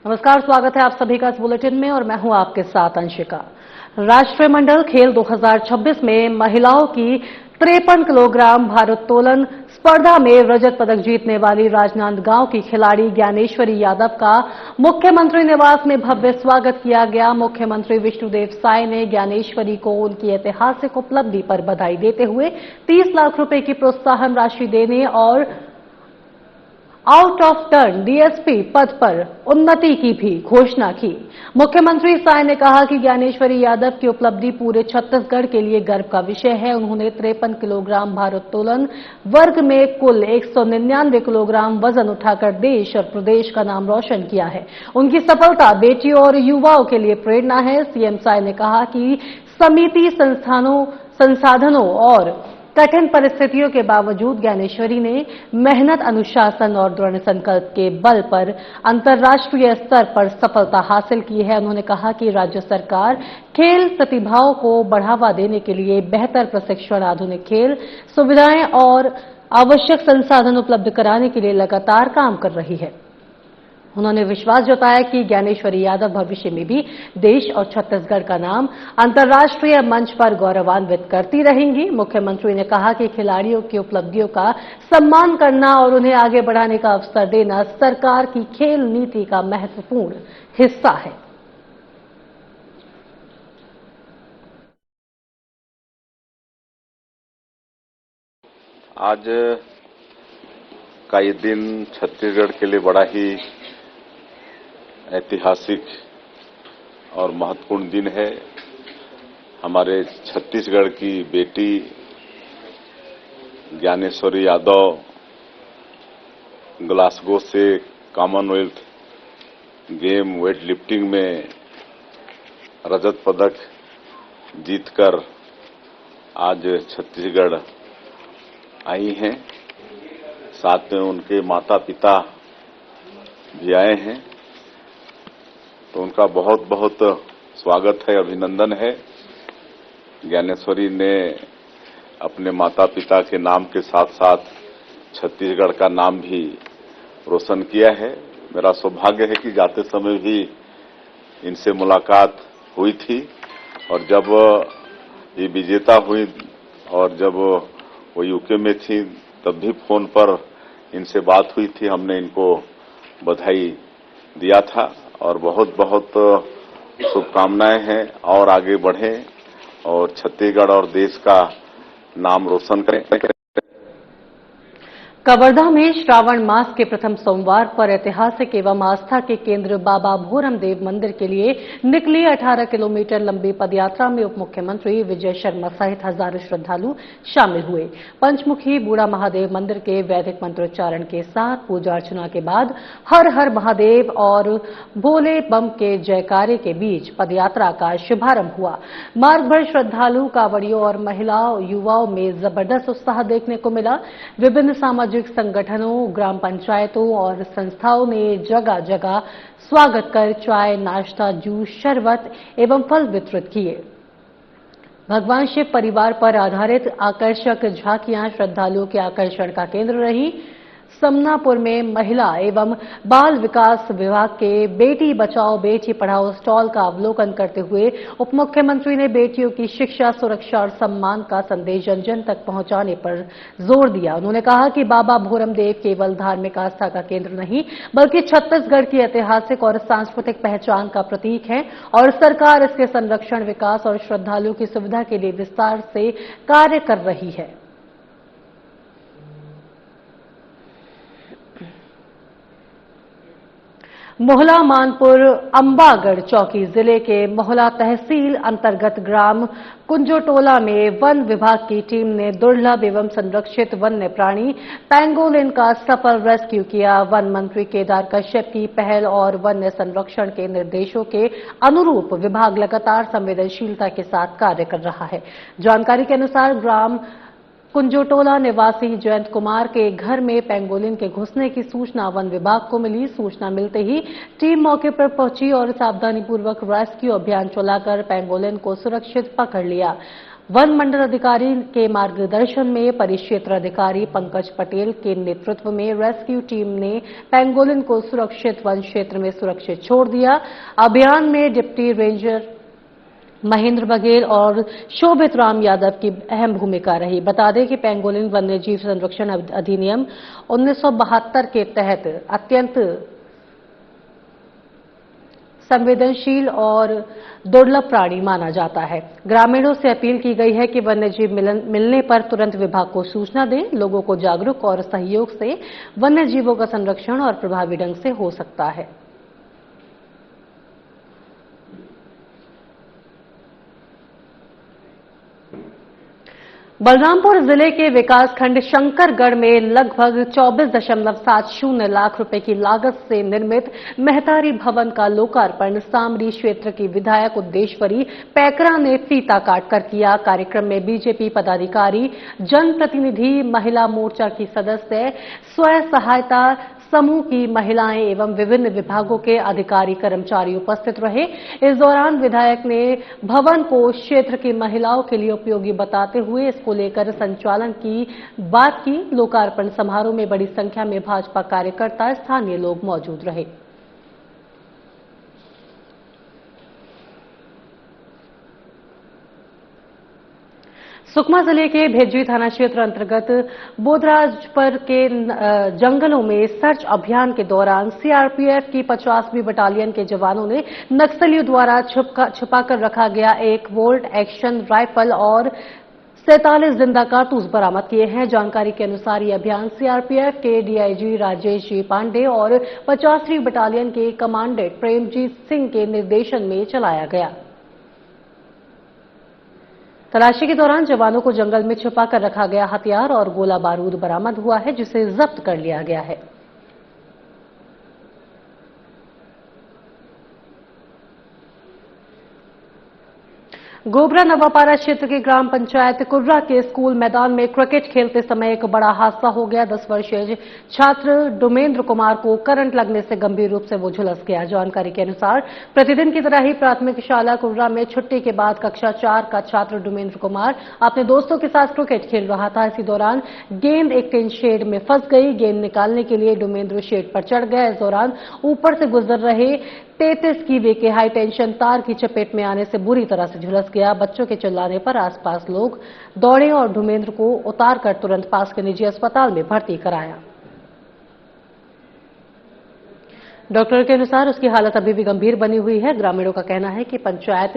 नमस्कार, स्वागत है आप सभी का इस बुलेटिन में और मैं हूं आपके साथ अंशिका। राष्ट्रमंडल खेल 2026 में महिलाओं की 53 किलोग्राम भारोत्तोलन स्पर्धा में रजत पदक जीतने वाली राजनांदगांव की खिलाड़ी ज्ञानेश्वरी यादव का मुख्यमंत्री निवास में भव्य स्वागत किया गया। मुख्यमंत्री विष्णुदेव साय ने ज्ञानेश्वरी को उनकी ऐतिहासिक उपलब्धि पर बधाई देते हुए 30 लाख रुपए की प्रोत्साहन राशि देने और आउट ऑफ टर्न डीएसपी पद पर उन्नति की भी घोषणा की। मुख्यमंत्री साय ने कहा कि ज्ञानेश्वरी यादव की उपलब्धि पूरे छत्तीसगढ़ के लिए गर्व का विषय है। उन्होंने 53 किलोग्राम भारोत्तोलन वर्ग में कुल 199 किलोग्राम वजन उठाकर देश और प्रदेश का नाम रोशन किया है। उनकी सफलता बेटियों और युवाओं के लिए प्रेरणा है। सीएम साय ने कहा कि समिति संसाधनों और कठिन परिस्थितियों के बावजूद ज्ञानेश्वरी ने मेहनत, अनुशासन और दृढ़ संकल्प के बल पर अंतर्राष्ट्रीय स्तर पर सफलता हासिल की है। उन्होंने कहा कि राज्य सरकार खेल प्रतिभाओं को बढ़ावा देने के लिए बेहतर प्रशिक्षण, आधुनिक खेल सुविधाएं और आवश्यक संसाधन उपलब्ध कराने के लिए लगातार काम कर रही है। उन्होंने विश्वास जताया कि ज्ञानेश्वरी यादव भविष्य में भी देश और छत्तीसगढ़ का नाम अंतर्राष्ट्रीय मंच पर गौरवान्वित करती रहेंगी। मुख्यमंत्री ने कहा कि खिलाड़ियों की उपलब्धियों का सम्मान करना और उन्हें आगे बढ़ाने का अवसर देना सरकार की खेल नीति का महत्वपूर्ण हिस्सा है। आज का ये दिन छत्तीसगढ़ के लिए बड़ा ही ऐतिहासिक और महत्वपूर्ण दिन है। हमारे छत्तीसगढ़ की बेटी ज्ञानेश्वरी यादव ग्लासगो से कॉमनवेल्थ गेम वेट लिफ्टिंग में रजत पदक जीतकर आज छत्तीसगढ़ आई हैं। साथ में उनके माता पिता भी आए हैं, तो उनका बहुत बहुत स्वागत है, अभिनंदन है। ज्ञानेश्वरी ने अपने माता पिता के नाम के साथ साथ छत्तीसगढ़ का नाम भी रोशन किया है। मेरा सौभाग्य है कि जाते समय भी इनसे मुलाकात हुई थी और जब ये विजेता हुई और जब वो यूके में थी तब भी फोन पर इनसे बात हुई थी। हमने इनको बधाई दिया था और बहुत बहुत शुभकामनाएं हैं और आगे बढ़ें और छत्तीसगढ़ और देश का नाम रोशन करें। कवर्धा में श्रावण मास के प्रथम सोमवार पर ऐतिहासिक एवं आस्था के केंद्र बाबा भोरमदेव मंदिर के लिए निकली 18 किलोमीटर लंबी पदयात्रा में उप मुख्यमंत्री विजय शर्मा सहित हजारों श्रद्धालु शामिल हुए। पंचमुखी बूढ़ा महादेव मंदिर के वैदिक मंत्रोच्चारण के साथ पूजा अर्चना के बाद हर हर महादेव और भोले बम के जयकारे के बीच पदयात्रा का शुभारंभ हुआ। मार्ग भर श्रद्धालु, कांवड़ियों और महिलाओं युवाओं में जबरदस्त उत्साह देखने को मिला। विभिन्न सामाजिक संगठनों, ग्राम पंचायतों और संस्थाओं ने जगह जगह स्वागत कर चाय, नाश्ता, जूस, शरबत एवं फल वितरित किए। भगवान शिव परिवार पर आधारित आकर्षक झांकियां श्रद्धालुओं के आकर्षण का केंद्र रही। समनापुर में महिला एवं बाल विकास विभाग के बेटी बचाओ बेटी पढ़ाओ स्टॉल का अवलोकन करते हुए उप मुख्यमंत्री ने बेटियों की शिक्षा, सुरक्षा और सम्मान का संदेश जन जन तक पहुंचाने पर जोर दिया। उन्होंने कहा कि बाबा भोरमदेव केवल धार्मिक आस्था का केंद्र नहीं बल्कि छत्तीसगढ़ की ऐतिहासिक और सांस्कृतिक पहचान का प्रतीक है और सरकार इसके संरक्षण, विकास और श्रद्धालुओं की सुविधा के लिए विस्तार से कार्य कर रही है। मोहला मानपुर अंबागढ़ चौकी जिले के मोहला तहसील अंतर्गत ग्राम कुंजोटोला में वन विभाग की टीम ने दुर्लभ एवं संरक्षित वन्य प्राणी पैंगोलिन का सफल रेस्क्यू किया। वन मंत्री केदार कश्यप की पहल और वन्य संरक्षण के निर्देशों के अनुरूप विभाग लगातार संवेदनशीलता के साथ कार्य कर रहा है। जानकारी के अनुसार ग्राम कुंजोटोला निवासी जयंत कुमार के घर में पैंगोलिन के घुसने की सूचना वन विभाग को मिली। सूचना मिलते ही टीम मौके पर पहुंची और सावधानीपूर्वक रेस्क्यू अभियान चलाकर पैंगोलिन को सुरक्षित पकड़ लिया। वन मंडल अधिकारी के मार्गदर्शन में परिक्षेत्र अधिकारी पंकज पटेल के नेतृत्व में रेस्क्यू टीम ने पेंगोलिन को सुरक्षित वन क्षेत्र में सुरक्षित छोड़ दिया। अभियान में डिप्टी रेंजर महेंद्र बघेल और शोभित राम यादव की अहम भूमिका रही। बता दें कि पेंगोलिन वन्यजीव संरक्षण अधिनियम 1972 के तहत अत्यंत संवेदनशील और दुर्लभ प्राणी माना जाता है। ग्रामीणों से अपील की गई है कि वन्यजीव मिलने पर तुरंत विभाग को सूचना दें। लोगों को जागरूक और सहयोग से वन्यजीवों का संरक्षण और प्रभावी ढंग से हो सकता है। बलरामपुर जिले के विकासखंड शंकरगढ़ में लगभग 24.70 लाख रुपए की लागत से निर्मित महतारी भवन का लोकार्पण सामरी क्षेत्र की विधायक उद्देश्वरी पैकरा ने फीता काटकर किया। कार्यक्रम में बीजेपी पदाधिकारी, जनप्रतिनिधि, महिला मोर्चा की सदस्य, स्वयं सहायता समूह की महिलाएं एवं विभिन्न विभागों के अधिकारी कर्मचारी उपस्थित रहे। इस दौरान विधायक ने भवन को क्षेत्र की महिलाओं के लिए उपयोगी बताते हुए इसको लेकर संचालन की बात की। लोकार्पण समारोह में बड़ी संख्या में भाजपा कार्यकर्ता, स्थानीय लोग मौजूद रहे। सुकमा जिले के भेज्जी थाना क्षेत्र अंतर्गत बोधराजपुर के जंगलों में सर्च अभियान के दौरान सीआरपीएफ की 50वीं बटालियन के जवानों ने नक्सलियों द्वारा छुपाकर रखा गया 1 वोल्ट एक्शन राइफल और 47 जिंदा कारतूस बरामद किए हैं। जानकारी के अनुसार ये अभियान सीआरपीएफ के डीआईजी राजेश जी पांडे और 50वीं बटालियन के कमांडेंट प्रेमजीत सिंह के निर्देशन में चलाया गया। तलाशी के दौरान जवानों को जंगल में छुपाकर रखा गया हथियार और गोला बारूद बरामद हुआ है, जिसे जब्त कर लिया गया है। गोबरा नवापारा क्षेत्र के ग्राम पंचायत कुर्रा के स्कूल मैदान में क्रिकेट खेलते समय एक बड़ा हादसा हो गया। 10 वर्षीय छात्र डोमेंद्र कुमार को करंट लगने से गंभीर रूप से वो झुलस गया। जानकारी के अनुसार प्रतिदिन की तरह ही प्राथमिक शाला कुर्रा में छुट्टी के बाद कक्षा 4 का छात्र डोमेंद्र कुमार अपने दोस्तों के साथ क्रिकेट खेल रहा था। इसी दौरान गेंद एक टिन शेड में फंस गई। गेंद निकालने के लिए डोमेंद्र शेड पर चढ़ गया। इस दौरान ऊपर से गुजर रहे 33 कीवी के हाई टेंशन तार की चपेट में आने से बुरी तरह से झुलस गया। बच्चों के चिल्लाने पर आसपास लोग दौड़े और धर्मेंद्र को उतारकर तुरंत पास के निजी अस्पताल में भर्ती कराया। डॉक्टर के अनुसार उसकी हालत अभी भी गंभीर बनी हुई है। ग्रामीणों का कहना है कि पंचायत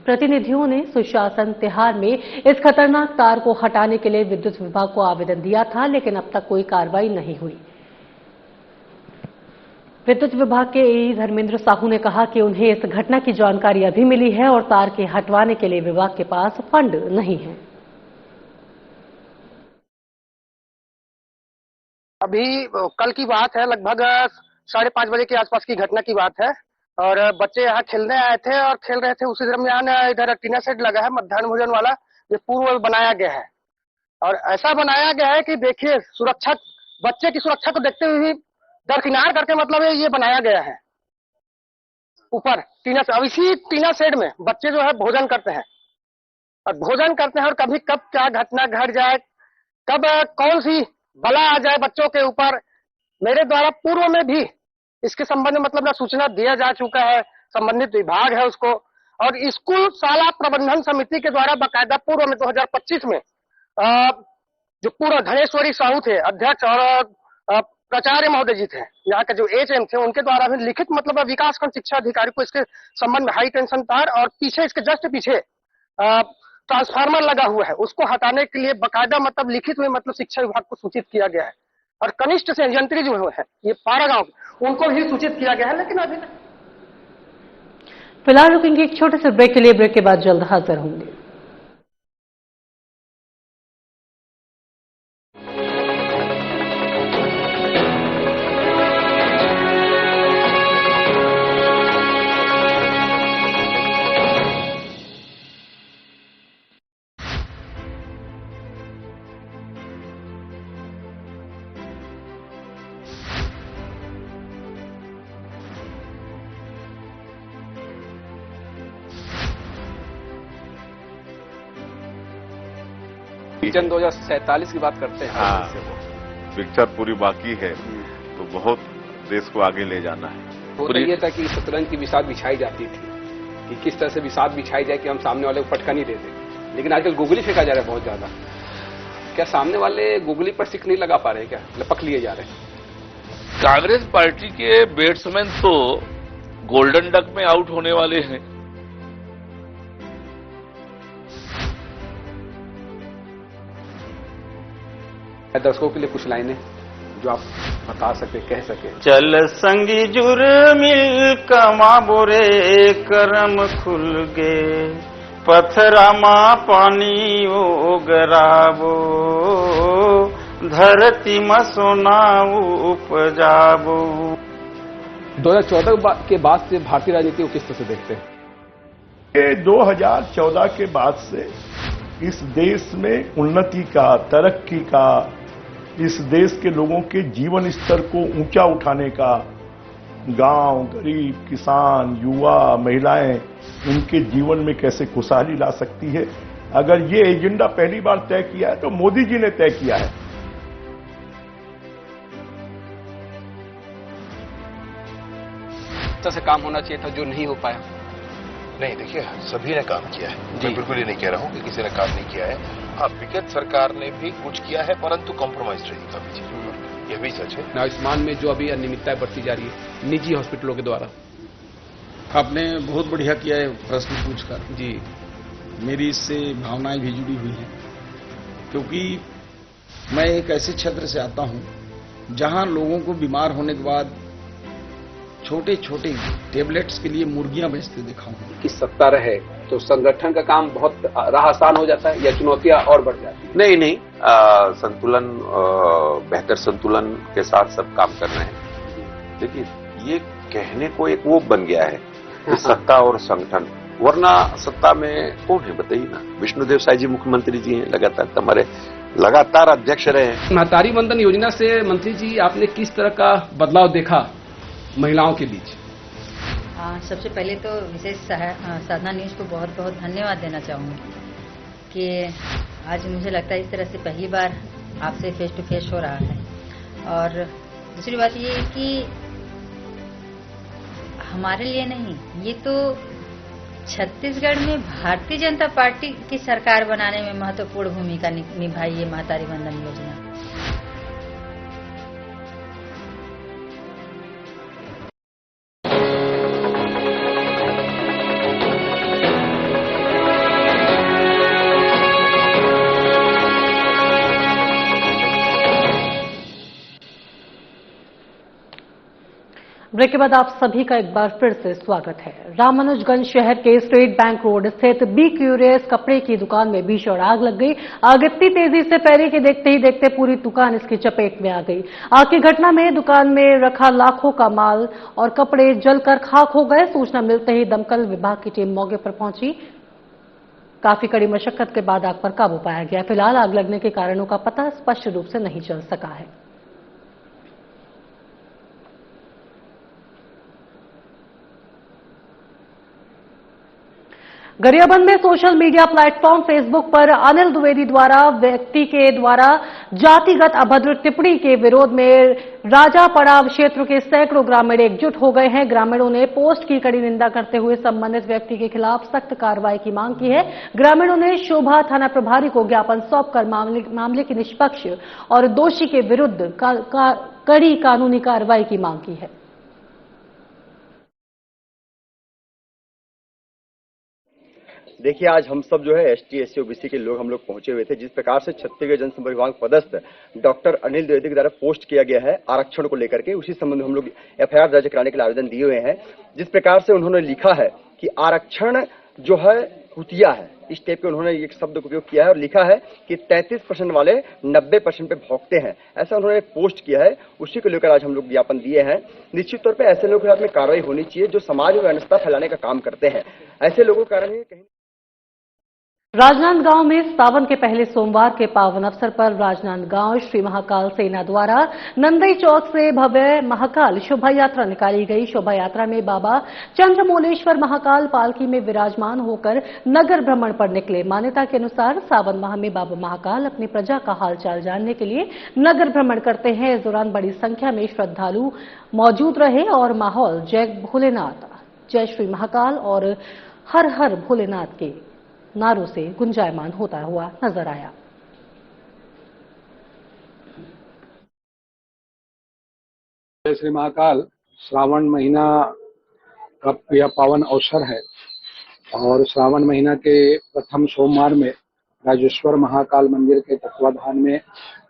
प्रतिनिधियों ने सुशासन त्योहार में इस खतरनाक तार को हटाने के लिए विद्युत विभाग को आवेदन दिया था, लेकिन अब तक कोई कार्रवाई नहीं हुई। विद्युत विभाग के एई धर्मेंद्र साहू ने कहा कि उन्हें इस घटना की जानकारी अभी मिली है और तार के हटवाने के लिए विभाग के पास फंड नहीं है। अभी कल की बात है, लगभग 5:30 बजे के आसपास की घटना की बात है और बच्चे यहाँ खेलने आए थे और खेल रहे थे। उसी दरमियान इधर टीना सेट लगा है मध्याह्न भोजन वाला, जो पूर्व बनाया गया है और ऐसा बनाया गया है कि देखिए सुरक्षा, बच्चे की सुरक्षा को देखते हुए दरकिनार करके मतलब ये बनाया गया है ऊपर टीना से। अब इसी टीना सेट में बच्चे जो है भोजन करते हैं और कभी कब क्या घटना घट जाए, कब कौन सी बला आ जाए बच्चों के ऊपर। मेरे द्वारा पूर्व में भी इसके संबंध में मतलब सूचना दिया जा चुका है, संबंधित विभाग है उसको, और स्कूल शाला प्रबंधन समिति के द्वारा बाकायदा पूर्व में 2025 में जो पूर्व धनेश्वरी साहू थे अध्यक्ष और प्राचार्य महोदय जी थे, यहाँ के जो एचएम थे, उनके द्वारा भी लिखित मतलब विकासखंड शिक्षा अधिकारी को इसके संबंध में हाई टेंशन तार और पीछे इसके जस्ट पीछे ट्रांसफार्मर लगा हुआ है, उसको हटाने के लिए बाकायदा मतलब लिखित में मतलब शिक्षा विभाग को सूचित किया गया है और कनिष्ठ से यंत्री जो है ये पारा गांव, उनको भी सूचित किया गया है, लेकिन अभी फिलहाल रुकेंगे एक छोटे से ब्रेक के लिए। ब्रेक के बाद जल्द हाजिर होंगे। विजन 2047 की बात करते हैं। हाँ, पिक्चर पूरी बाकी है, तो बहुत देश को आगे ले जाना है। वो तो ये था कि शतरंज की बिसात बिछाई जाती थी कि किस तरह से बिसात बिछाई जाए कि हम सामने वाले को फटका नहीं दे दें, लेकिन आजकल गोगली फेंका जा रहा है बहुत ज्यादा। क्या सामने वाले गोगली पर सिक नहीं लगा पा रहे, क्या लपक लिए जा रहे हैं? कांग्रेस पार्टी के बैट्समैन तो गोल्डन डक में आउट होने वाले हैं। दर्शकों के लिए कुछ लाइनें जो आप बता सके, कह सके। चल संगी जुर मिल कमा बोरे करम खुल गे पथरा मा पानी ओ गराबो धरती म सोना उपजाबो। 2014 के बाद से भारतीय राजनीति को किस तरह से देखते हैं? ये 2014 के बाद से इस देश में उन्नति का, तरक्की का, इस देश के लोगों के जीवन स्तर को ऊंचा उठाने का, गांव, गरीब, किसान, युवा, महिलाएं, उनके जीवन में कैसे खुशहाली ला सकती है, अगर ये एजेंडा पहली बार तय किया है तो मोदी जी ने तय किया है। से काम होना चाहिए था जो नहीं हो पाया। नहीं, देखिए सभी ने काम किया है, मैं बिल्कुल ये नहीं कह रहा हूं कि किसी ने काम नहीं किया है। हाँ, विगत सरकार ने भी कुछ किया है, परंतु कॉम्प्रोमाइज रही काफी चीजों पर, यह भी सच है। आयुष्मान में जो अभी अनियमितताएं बढ़ती जा रही है निजी हॉस्पिटलों के द्वारा। आपने बहुत बढ़िया किया है प्रश्न पूछकर। जी, मेरी इससे भावनाएं भी जुड़ी हुई हैं, क्योंकि मैं एक ऐसे क्षेत्र से आता हूं जहां लोगों को बीमार होने के बाद छोटे छोटे टेबलेट्स के लिए मुर्गियां बेचते देखा हूं। कि सत्ता रहे तो संगठन का काम बहुत राह आसान हो जाता है या चुनौतियां और बढ़ जाती है? नहीं, संतुलन, बेहतर संतुलन के साथ सब काम कर रहे हैं। देखिए, ये कहने को एक वो बन गया है कि सत्ता और संगठन, वरना सत्ता में कौन है बताइए ना। विष्णुदेव साई जी मुख्यमंत्री जी हैं, लगातार अध्यक्ष रहे हैं। महतारी वंदन योजना से मंत्री जी आपने किस तरह का बदलाव देखा महिलाओं के बीच? सबसे पहले तो विशेष साधना न्यूज को बहुत बहुत धन्यवाद देना चाहूँगी कि आज मुझे लगता है इस तरह से पहली बार आपसे फेस टू फेस हो रहा है। और दूसरी बात ये है कि हमारे लिए नहीं, ये तो छत्तीसगढ़ में भारतीय जनता पार्टी की सरकार बनाने में महत्वपूर्ण भूमिका निभाई है महतारी वंदन योजना। ब्रेक के बाद आप सभी का एक बार फिर से स्वागत है। रामानुजगंज शहर के स्टेट बैंक रोड स्थित बी क्यूरियस कपड़े की दुकान में भीषण आग लग गई। आग इतनी तेजी से फैली कि देखते ही देखते पूरी दुकान इसकी चपेट में आ गई। आग की घटना में दुकान में रखा लाखों का माल और कपड़े जलकर खाक हो गए। सूचना मिलते ही दमकल विभाग की टीम मौके पर पहुंची। काफी कड़ी मशक्कत के बाद आग पर काबू पाया गया। फिलहाल आग लगने के कारणों का पता स्पष्ट रूप से नहीं चल सका है। गरियाबंद में सोशल मीडिया प्लेटफॉर्म फेसबुक पर अनिल द्विवेदी द्वारा व्यक्ति के द्वारा जातिगत अभद्र टिप्पणी के विरोध में राजा पड़ाव क्षेत्र के सैकड़ों ग्रामीण एकजुट हो गए हैं। ग्रामीणों ने पोस्ट की कड़ी निंदा करते हुए संबंधित व्यक्ति के खिलाफ सख्त कार्रवाई की मांग की है। ग्रामीणों ने शोभा थाना प्रभारी को ज्ञापन सौंपकर मामले की निष्पक्ष और दोषी के विरुद्ध कड़ी कानूनी कार्रवाई की मांग की है। देखिए, आज हम सब जो है एसटी, एससी, ओबीसी के लोग हम लोग पहुंचे हुए थे। जिस प्रकार से छत्तीसगढ़ जनसंपर्क विभाग पदस्थ डॉक्टर अनिल द्विवेदी के द्वारा पोस्ट किया गया है आरक्षण को लेकर के, उसी संबंध में हम लोग एफआईआर दर्ज कराने के लिए आवेदन दिए हुए हैं। जिस प्रकार से उन्होंने लिखा है कि आरक्षण जो है कुतिया है, इस टाइप के उन्होंने एक शब्द का उपयोग किया है और लिखा है कि 33% वाले 90% पे भौंकते हैं, ऐसा उन्होंने पोस्ट किया है। उसी को लेकर आज हम लोग ज्ञापन दिए हैं। निश्चित तौर पर ऐसे लोगों के साथ में कार्रवाई होनी चाहिए जो समाज में अनिश्चितता फैलाने का काम करते हैं। ऐसे लोगों के कारण ही कहीं राजनांदगांव में सावन के पहले सोमवार के पावन अवसर पर राजनांदगांव श्री महाकाल सेना द्वारा नंदई चौक से भव्य महाकाल शोभा यात्रा निकाली गई। शोभा यात्रा में बाबा चंद्रमौलेश्वर महाकाल पालकी में विराजमान होकर नगर भ्रमण पर निकले। मान्यता के अनुसार सावन माह में बाबा महाकाल अपनी प्रजा का हालचाल जानने के लिए नगर भ्रमण करते हैं। इस दौरान बड़ी संख्या में श्रद्धालु मौजूद रहे और माहौल जय भोलेनाथ, जय श्री महाकाल और हर हर भोलेनाथ के नारों से गुंजायमान होता हुआ नजर आया। जय श्री महाकाल श्रावण महीना का यह पावन अवसर है और श्रावण महीना के प्रथम सोमवार में राजेश्वर महाकाल मंदिर के तत्वाधान में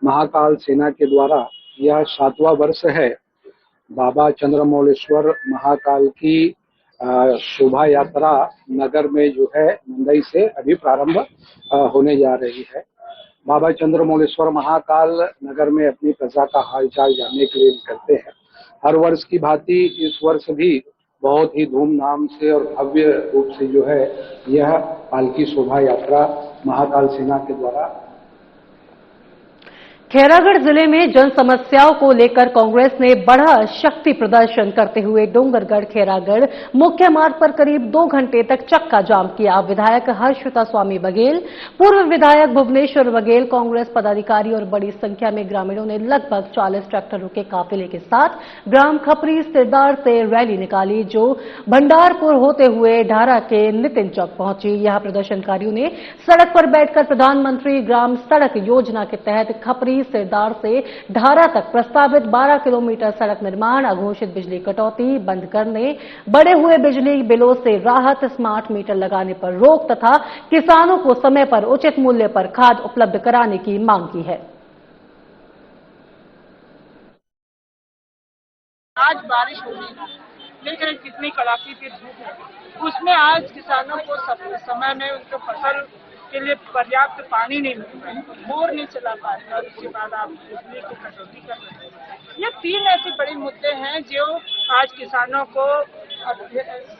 महाकाल सेना के द्वारा यह 7वां वर्ष है बाबा चंद्रमौलेश्वर महाकाल की शोभा यात्रा नगर में जो है नंदई से अभी प्रारंभ होने जा रही है। बाबा चंद्रमौलेश्वर महाकाल नगर में अपनी प्रजा का हालचाल जानने के लिए निकलते हैं। हर वर्ष की भांति इस वर्ष भी बहुत ही धूमधाम से और भव्य रूप से जो है यह पालकी शोभा यात्रा महाकाल सेना के द्वारा। खैरागढ़ जिले में जन समस्याओं को लेकर कांग्रेस ने बड़ा शक्ति प्रदर्शन करते हुए डोंगरगढ़ खैरागढ़ मुख्य मार्ग पर करीब 2 घंटे तक चक्का जाम किया। विधायक हर्षिता स्वामी बघेल, पूर्व विधायक भुवनेश्वर बघेल, कांग्रेस पदाधिकारी और बड़ी संख्या में ग्रामीणों ने लगभग 40 ट्रैक्टरों के काफिले के साथ ग्राम खपरी सिरदार से रैली निकाली जो भंडारपुर होते हुए ढारा के नितिन चौक पहुंची। यहां प्रदर्शनकारियों ने सड़क पर बैठकर प्रधानमंत्री ग्राम सड़क योजना के तहत खपरी सिरदार से ढारा तक प्रस्तावित 12 किलोमीटर सड़क निर्माण, अघोषित बिजली कटौती बंद करने, बढ़े हुए बिजली बिलों से राहत, स्मार्ट मीटर लगाने पर रोक तथा किसानों को समय पर उचित मूल्य पर खाद उपलब्ध कराने की मांग की है। आज बारिश होगी लेकिन कितनी कड़ाके की धूप है, उसमें आज किसानों को समय में उनको फसल के लिए पर्याप्त पानी नहीं मिल रहा है, बोर नहीं चला पा रहे और उसके बाद आप बिजली की कटौती कर रहे हैं। ये 3 ऐसे बड़े मुद्दे हैं जो आज किसानों को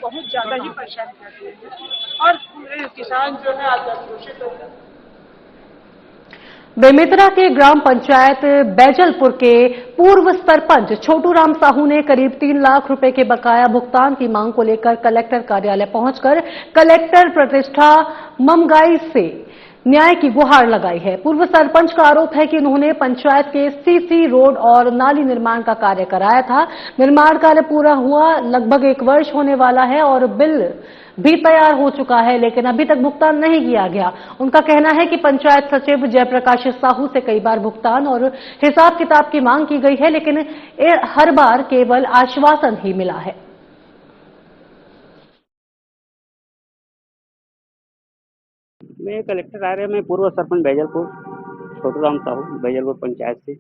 बहुत ज्यादा ही परेशान कर रहे हैं और किसान जो है आज घोषित हो गए। बेमेतरा के ग्राम पंचायत बैजलपुर के पूर्व सरपंच छोटूराम साहू ने करीब 3 लाख रुपए के बकाया भुगतान की मांग को लेकर कलेक्टर कार्यालय पहुंचकर कलेक्टर प्रतिष्ठा ममगाई से न्याय की गुहार लगाई है। पूर्व सरपंच का आरोप है कि उन्होंने पंचायत के सीसी रोड और नाली निर्माण का कार्य कराया था। निर्माण कार्य पूरा हुआ लगभग 1 वर्ष होने वाला है और बिल भी तैयार हो चुका है, लेकिन अभी तक भुगतान नहीं किया गया। उनका कहना है कि पंचायत सचिव जयप्रकाश साहू से कई बार भुगतान और हिसाब किताब की मांग की गई है, लेकिन हर बार केवल आश्वासन ही मिला है। मैं कलेक्टर कार्यालय में पूर्व सरपंच बैजलपुर छोटूराम साहू बैजलपुर पंचायत से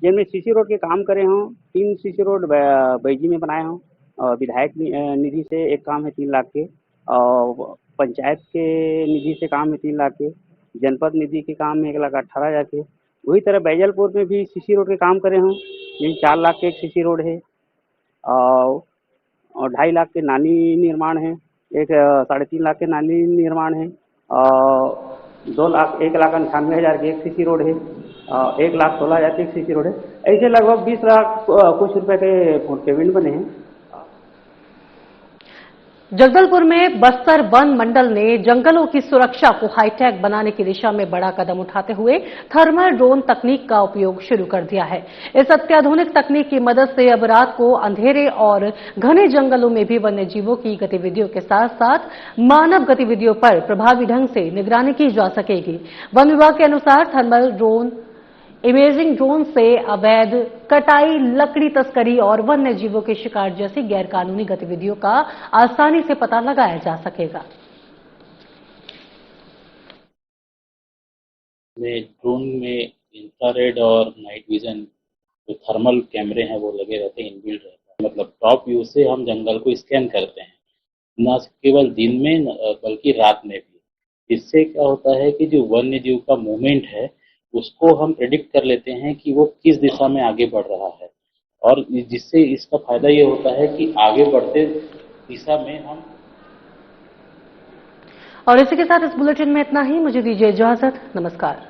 जिनमें सीसी रोड के काम करे हों। 3 सीसी रोड बैजी में बनाए हों और विधायक निधि से एक काम है 3 लाख के और पंचायत के निधि से काम है 3 लाख के, जनपद निधि के काम में 1,18,000 के। वही तरह बैजलपुर में भी सीसी रोड के काम करे हों जिन 4 लाख के एक सीसी रोड है और 2.5 लाख के नाली निर्माण है, एक 3.5 लाख के नाली निर्माण है और 1,98,000 की एक सीसी रोड है, 1,16,000 की एक सीसी रोड है। ऐसे लगभग 20 लाख कुछ रुपए के पेमेंट बने हैं। जगदलपुर में बस्तर वन मंडल ने जंगलों की सुरक्षा को हाईटेक बनाने की दिशा में बड़ा कदम उठाते हुए थर्मल ड्रोन तकनीक का उपयोग शुरू कर दिया है। इस अत्याधुनिक तकनीक की मदद से अब रात को अंधेरे और घने जंगलों में भी वन्य जीवों की गतिविधियों के साथ साथ मानव गतिविधियों पर प्रभावी ढंग से निगरानी की जा सकेगी। वन विभाग के अनुसार थर्मल ड्रोन इमेजिंग ड्रोन से अवैध कटाई, लकड़ी तस्करी और वन्य जीवों के शिकार जैसी गैरकानूनी गतिविधियों का आसानी से पता लगाया जा सकेगा। ड्रोन में इंफ्रारेड और नाइट विजन जो थर्मल कैमरे हैं वो लगे रहते हैं, इनबिल्ट रहता है। मतलब टॉप व्यू से हम जंगल को स्कैन करते हैं, न केवल दिन में बल्कि रात में भी। इससे क्या होता है कि जो वन्य जीव का मूवमेंट है उसको हम प्रेडिक्ट कर लेते हैं कि वो किस दिशा में आगे बढ़ रहा है और जिससे इसका फायदा ये होता है कि आगे बढ़ते दिशा में हम। और इसी के साथ इस बुलेटिन में इतना ही। मुझे दीजिए इजाजत। नमस्कार।